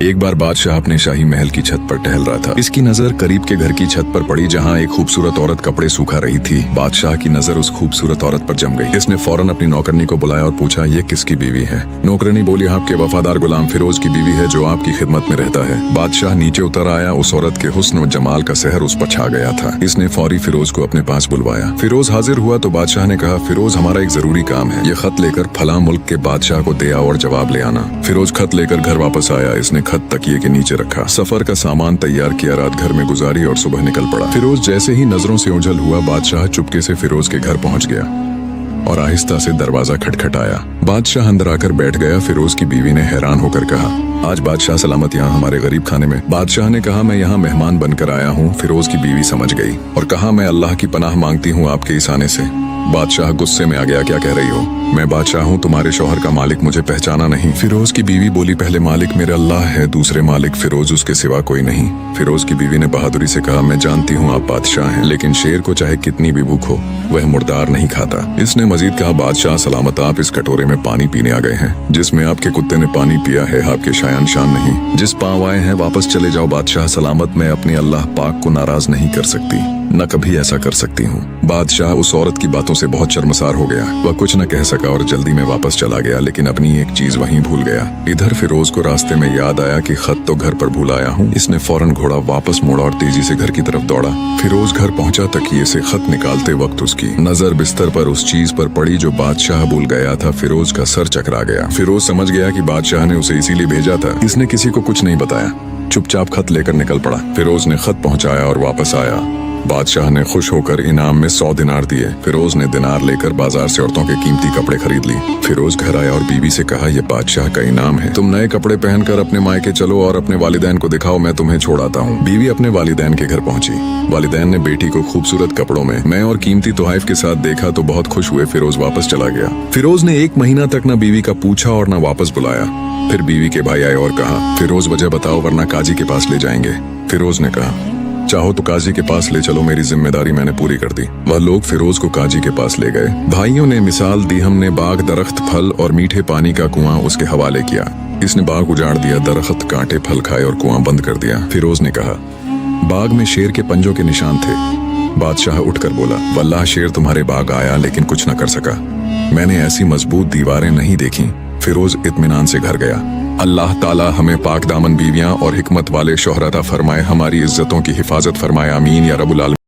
एक बार बादशाह अपने शाही महल की छत पर टहल रहा था। इसकी नजर करीब के घर की छत पर पड़ी जहाँ एक खूबसूरत औरत कपड़े सूखा रही थी। बादशाह की नजर उस खूबसूरत औरत पर जम गई। इसने फौरन अपनी नौकरनी को बुलाया और पूछा, ये किसकी बीवी है? नौकरनी बोली, आपके वफादार गुलाम फिरोज की बीवी है जो आपकी खिदमत में रहता है। बादशाह नीचे उतर आया। उस औरत के हुस्न और जमाल का सहर उस पर छा गया था। इसने फौरी फिरोज को अपने पास बुलवाया। फिरोज हाजिर हुआ तो बादशाह ने कहा, फिरोज हमारा एक जरूरी काम है, ये खत लेकर फला मुल्क के बादशाह को दे आओ और जवाब ले आना। फिरोज खत लेकर घर वापस आया। इसने खत तकिए के नीचे रखा, सफर का सामान तैयार किया, रात घर में गुजारी और सुबह निकल पड़ा। फिरोज जैसे ही नजरों से ओझल हुआ, बादशाह चुपके से फिरोज के घर पहुंच गया और आहिस्ता से दरवाजा खटखटाया। बादशाह अंदर आकर बैठ गया। फिरोज की बीवी ने हैरान होकर कहा, आज बादशाह सलामत यहाँ हमारे गरीब खाने में? बादशाह ने कहा, मैं यहाँ मेहमान बनकर आया हूँ। फिरोज की बीवी समझ गई और कहा, मैं अल्लाह की पनाह मांगती हूँ आपके इस आने से। बादशाह गुस्से में आ गया, क्या कह रही हो? मैं बादशाह हूँ, तुम्हारे शौहर का मालिक मुझे पहचाना नहीं। फिरोज की बीवी बोली, पहले मालिक मेरा अल्लाह है, दूसरे मालिक फिरोज, उसके सिवा कोई नहीं। फिरोज की बीवी ने बहादुरी से कहा, मैं जानती हूँ आप बादशाह हैं, लेकिन शेर को चाहे कितनी भी भूख हो वह मुर्दार नहीं खाता। इसने मजीद कहा, बादशाह सलामत, आप इस कटोरे में पानी पीने आ गए हैं। जिसमें आपके कुत्ते ने पानी पिया है आपके शायान शान नहीं। जिस पांव आए हैं वापस चले जाओ बादशाह सलामत। मैं अपने अल्लाह पाक को नाराज नहीं कर सकती, न कभी ऐसा कर सकती हूँ। बादशाह उस औरत की बातों से बहुत शर्मसार हो गया। वह कुछ न कह सका और जल्दी में वापस चला गया, लेकिन अपनी एक चीज वहीं भूल गया। इधर फिरोज को रास्ते में याद आया कि खत तो घर पर भूल आया हूँ। इसने फौरन घोड़ा वापस मोड़ा और तेजी से घर की तरफ दौड़ा। फिरोज घर पहुंचा। तकिए से खत निकालते वक्त उसकी नजर बिस्तर पर उस चीज पर पड़ी जो बादशाह भूल गया था। फिरोज का सर चकरा गया। फिरोज समझ गया कि बादशाह ने उसे इसीलिए भेजा था। इसने किसी को कुछ नहीं बताया, चुपचाप खत लेकर निकल पड़ा। फिरोज ने खत पहुंचाया और वापस आया। बादशाह ने खुश होकर इनाम में 100 दिनार दिए। फिरोज ने दिनार लेकर बाजार से औरतों के कीमती कपड़े खरीद लिए। फिरोज घर आया और बीवी से कहा, यह बादशाह का इनाम है, तुम नए कपड़े पहनकर अपने मायके चलो और अपने वालिदैन को दिखाओ, मैं तुम्हें छोड़ आता हूँ। बीवी अपने वालिदैन के घर पहुंची। वालिदैन ने बेटी को खूबसूरत कपड़ों में और कीमती तोहफे के साथ देखा तो बहुत खुश हुए। फिरोज वापस चला गया। फिरोज ने 1 महीना तक न बीवी का पूछा और न वापस बुलाया। फिर बीवी के भाई आए और कहा, फिरोज वजह बताओ वरना काजी के पास ले जाएंगे। फिरोज ने कहा, चाहो तो काजी के पास ले चलो, मेरी जिम्मेदारी मैंने पूरी कर दी। वह लोग फिरोज को काजी के पास ले गए। भाइयों ने मिसाल दी, हमने बाग, दरख्त, फल और मीठे पानी का कुआं उसके हवाले किया। इसने बाग उजाड़ दिया, दरख्त कांटे फल खाए और कुआं बंद कर दिया। फिरोज ने कहा, बाग में शेर के पंजों के निशान थे। बादशाह उठकर बोला, वल्लाह शेर तुम्हारे बाग आया लेकिन कुछ न कर सका। मैंने ऐसी मजबूत दीवारें नहीं देखी। फिरोज इत्मीनान से घर गया। अल्लाह ताला हमें पाक दामन बीवियां और हिकमत वाले शौहर अता फरमाए, हमारी इज्जतों की हिफाजत फरमाए, आमीन या रब्बुल आलमीन।